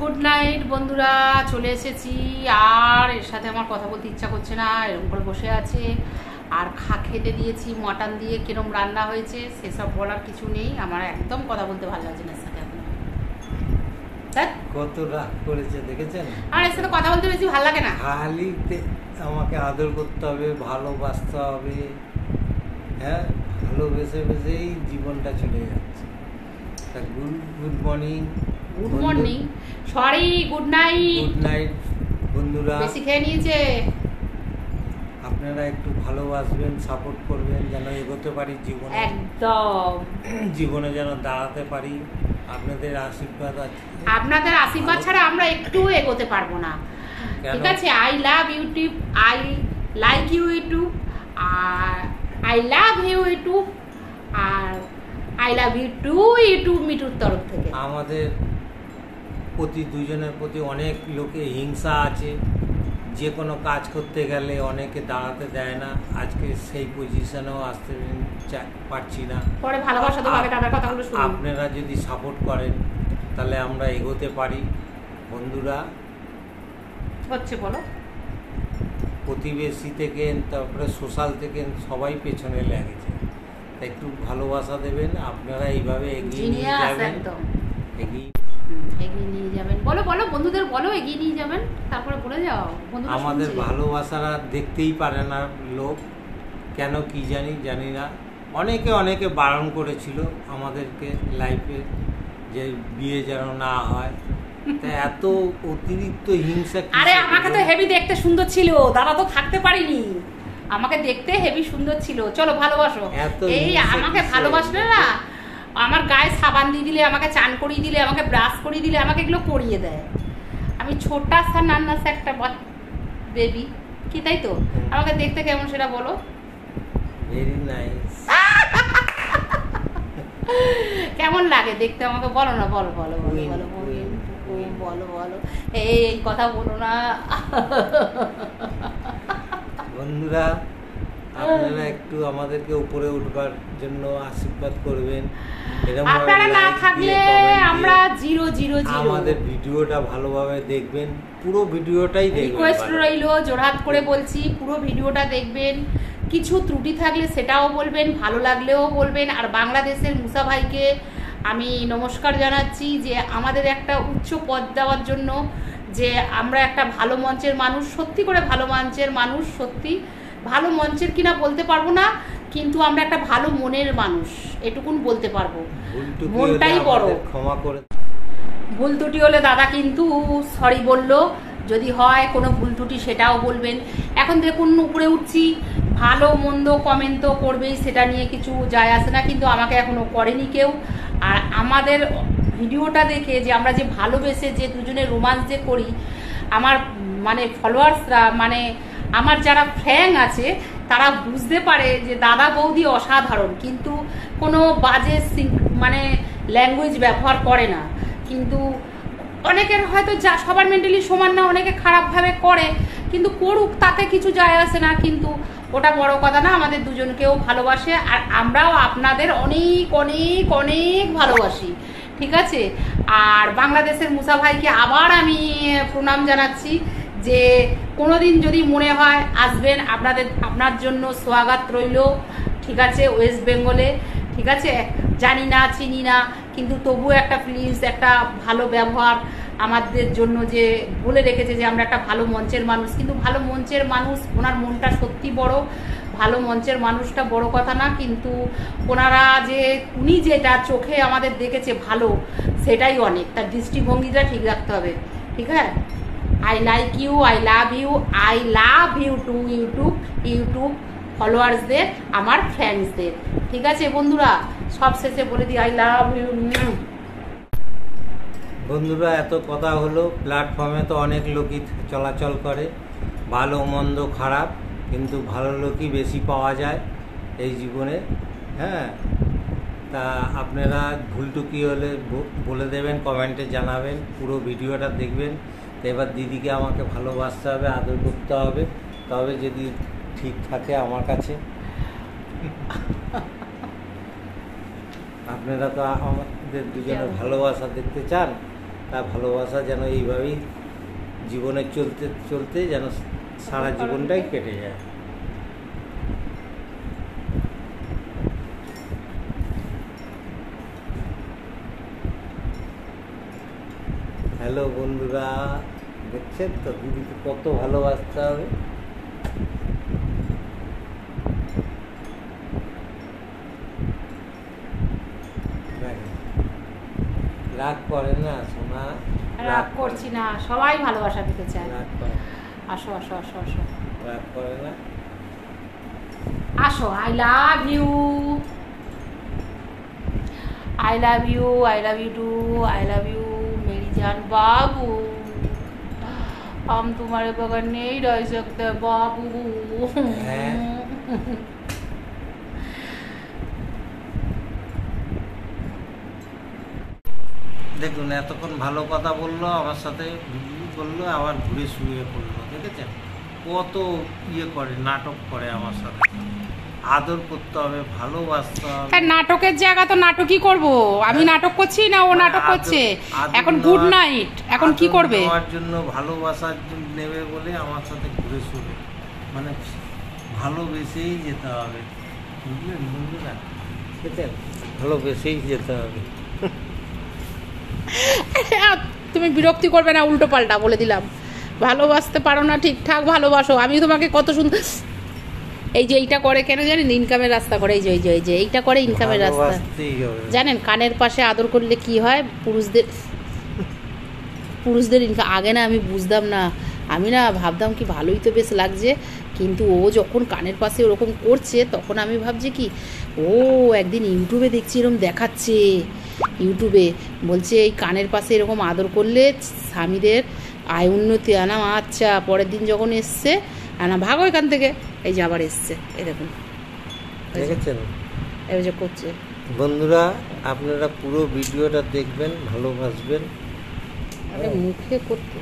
Good night বন্ধুরা, চলে এসেছি। আর এর সাথে আমার কথা বলতে ইচ্ছা করছে না, এরকম করে বসে আছে। আর খেতে দিয়েছি মটন দিয়ে, কিরম রান্না হয়েছে সেসব বলার কিছু নেই। আমার একদম কথা বলতে ভালো লাগছে না এর সাথে। কত রাগ করেছে দেখেছেন? আর এর সাথে কথা বলতে বেশি ভালো লাগে না। খালি আমাকে আদর করতে হবে, ভালোবাসতে হবে। হ্যাঁ, ভালোবেসে বেসেই জীবনটা চলে যাচ্ছে। তা good morning, good morning, sorry good night. Good night বন্ধুরা। বেশি খেয়ে নিয়েছে। আপনারা একটু ভালোবাসবেন, সাপোর্ট করবেন, যেন এগোতে পারি জীবনে। একদম জীবনে যেন দাঁড়াতে পারি। আপনাদের আশীর্বাদ আছে। আপনাদের আশীর্বাদ ছাড়া আমরা একটু এগোতে পারবো না। ঠিক আছে, I love YouTube, I like you YouTube, আর আই লাভ ইউ ইউটিউব, আর I love you too YouTube মিটুর তরফ থেকে। আমাদের প্রতি দুজনের প্রতি অনেক লোকে হিংসা আছে। যে কোনো কাজ করতে গেলে অনেকে দাঁড়াতে দেয় না। আজকে সেই পজিশনেও আসতে পারছি না। পরে ভালোবাসা তো ভাবে দাদার কথাগুলো শুনুন। আপনারা যদি সাপোর্ট করেন তাহলে আমরা এগোতে পারি। বন্ধুরা হচ্ছে বলো, প্রতিবেশী থেকে তারপরে সোশ্যাল থেকে সবাই পেছনে লেগেছে। একটু ভালোবাসা দেবেন। আপনারা এইভাবে এগিয়ে নিয়ে যাবেন, এগিয়ে নিয়ে যাবেন। বলো বলো বন্ধুদের বলো, এগিয়ে নিয়ে যাবেন, তারপরে বলে যাও। আমাদের ভালোবাসারা দেখতেই পারে না লোক, কেন কি জানি না। অনেকে বারণ করেছিল আমাদেরকে লাইফে, যে বিয়ে যেন না হয়। তা এত অতিরিক্ত হিংসা। আরে আমাকে তো হেভি দেখতে সুন্দর ছিল, দাদা তো থাকতে পারিনি। আমাকে দেখতে হেভি সুন্দর ছিল। চলো ভালোবাসো। এই আমাকে ভালোবাসলে না, আমার গায়ে সাবান দিয়ে দিলে, আমাকে চান করিয়ে দিলে, আমাকে ব্রাশ করিয়ে দিলে, আমাকে এগুলো করিয়ে দেয়। আমি ছোটা সা নান্নাসা একটা বেবি, কি তাই তো? আমাকে দেখতে কেমন সেটা বলো। Very nice. কেমন লাগে দেখতে আমাকে বলো না, বলো বলো বলো বলো বলো বলো। এই কথা বলো না বন্ধুরা। আপনারা একটু আমাদেরকে উপরে উঠবার জন্য আশীর্বাদ করবেন। আপনারা না থাকলে আমরা জিরো জিরো জিরো। আমাদের ভিডিওটা ভালোভাবে দেখবেন, পুরো ভিডিওটাই দেখবেন। রিকোয়েস্ট রইলো, জোরহাত করে বলছি, পুরো ভিডিওটা দেখবেন। কিছু ত্রুটি থাকলে সেটাও বলবেন, ভালো লাগলেও বলবেন। আর বাংলাদেশের মুসা ভাইকে আমি নমস্কার জানাচ্ছি, যে আমাদের একটা উচ্চ পদ দেওয়ার জন্য, যে আমরা একটা ভালো মঞ্চের মানুষ, সত্যি করে ভালো মঞ্চের মানুষ। সত্যি ভালো মঞ্চের কিনা বলতে পারবো না, কিন্তু আমরা একটা ভালো মনের মানুষ, এটুকুন বলতে পারবো। মনটাই বড়। ক্ষমা করে, ভুল ত্রুটি হলে দাদা কিন্তু সরি বললো। যদি হয় কোনো ভুল ত্রুটি সেটাও বলবেন। এখন দেখুন উপরে উঠছি, ভালো মন্দ কমেন্ট তো করবেই, সেটা নিয়ে কিছু যায় আসে না, কিন্তু আমাকে এখনও করেনি কেউ। আর আমাদের ভিডিওটা দেখে, যে আমরা যে ভালোবেসে যে দুজনে রোমান্স যে করি, আমার মানে ফলোয়ার্সরা, মানে আমার যারা ফ্যান আছে, তারা বুঝতে পারে যে দাদা বৌদি অসাধারণ, কিন্তু কোনো বাজে মানে ল্যাঙ্গুয়েজ ব্যবহার করে না। কিন্তু অনেকের হয়তো যা সবার মেন্টালি সমান না, অনেকে খারাপভাবে করে, কিন্তু করুক, তাতে কিছু যায় আসে না। কিন্তু ওটা বড় কথা না, আমাদের দুজনকেও ভালোবাসে, আর আমরাও আপনাদের অনেক অনেক অনেক ভালোবাসি। ঠিক আছে। আর বাংলাদেশের মুসা ভাইকে আবার আমি প্রণাম জানাচ্ছি, যে কোনোদিন যদি মনে হয় আসবেন, আপনার জন্য স্বাগত রইল। ঠিক আছে, ওয়েস্ট বেঙ্গলে। ঠিক আছে, জানি না চিনি না, কিন্তু তবুও একটা ফিলিংস, একটা ভালো ব্যবহার আমাদের জন্য, যে বলে রেখেছে যে আমরা একটা ভালো মঞ্চের মানুষ। কিন্তু ভালো মঞ্চের মানুষ, ওনার মনটা সত্যি বড়। ভালো মঞ্চের মানুষটা বড় কথা না, কিন্তু ওনারা যে উনি যেটা চোখে আমাদের দেখেছে ভালো, সেটাই অনেক। তার দৃষ্টিভঙ্গিটা ঠিক রাখতে হবে। ঠিক আছে, I like you, I love you too YouTube ফলোয়ার্সদের, আমার ফ্রেন্ডসদের। ঠিক আছে বন্ধুরা, সব শেষে বলে দিই আই লাভ ইউ। বন্ধুরা, এত কথা হলো। প্ল্যাটফর্মে তো অনেক লোকই চলাচল করে, ভালো মন্দ খারাপ, কিন্তু ভালো লোকই বেশি পাওয়া যায় এই জীবনে। হ্যাঁ, তা আপনারা ভুলটুকি হলে বলে দেবেন, কমেন্টে জানাবেন, পুরো ভিডিওটা দেখবেন। তো এবার দিদিকে আমাকে ভালোবাসতে হবে, আদর করতে হবে, তবে যদি ঠিক থাকে আমার কাছে। আপনারা তো আমাদের দুজনের ভালোবাসা দেখতে চান, তার ভালোবাসা যেন এইভাবেই জীবনে চলতে চলতে যেন সারা জীবনটাই কেটে যায়। হ্যালো বন্ধুরা, দেখছেন তো দিদিকে কত ভালোবাসতে হবে। রাগ করে না সোনা? রাগ করছি না, সবাই ভালোবাসা পেতে চায়। রাগ করে? আসো আসো আসো আসো, রাগ করে না? আসো। I love you, I love you, I love you too, I love you मेरी जान बाबू, हम तुम्हारे बगैर नहीं रह सकते बाबू। দেখুন এতক্ষণ ভালো কথা বললো, আমার সাথে করলো, আবার ঘুরে শুয়ে পড়লো। দেখেছেন কত করে, নাটক করে আমার সাথে। আদর করতে হবে, ভালোবাসতে হবে। নাটকের জায়গা তো নাটকই করব, আমি নাটক করছি না ও নাটক করছে। এখন গুড নাইট, এখন কি করবে? আমার জন্য ভালোবাসার নেবে বলে আমার সাথে ঘুরে শুয়ে, মানে ভালোবেসেই যেতে হবে, বুঝলেন বন্ধুরা? বুঝলেন, ভালোবেসেই যেতে হবে। তুমি বিরক্তি করবে না, উল্টো পাল্টা বলে দিলাম। ভালোবাসতে পারো না, ঠিকঠাক ভালোবাসো। আমি তোমাকে কত সুন্দর, এই যে এইটা করে কেন জানেন? ইনকামের রাস্তা করে। এই যে এই যে এই যে এইটা করে ইনকামের রাস্তা, জানেন? কানের পাশে আদর করলে কি হয়? পুরুষদের ইনকাম। আগে না আমি বুঝতাম না, আমি না ভাবতাম কি ভালোই তো বেশ লাগছে, কিন্তু ও যখন কানের পাশে ওরকম করছে তখন আমি ভাবছি কি, ও একদিন ইউটিউবে দেখছি এরকম দেখাচ্ছে, ইউটিউবে বলছে এই কানের পাশে এরকম আদর করলে স্বামীদের আয় উন্নতি। আনা আচ্ছা, পরের দিন যখন এসছে আনা ভাগো এখান থেকে, এই যে আবার এসছে, এই দেখুন দেখেছেন এই যে করছে। বন্ধুরা আপনারা পুরো ভিডিওটা দেখবেন, ভালোবাসবেন। মুখে করতে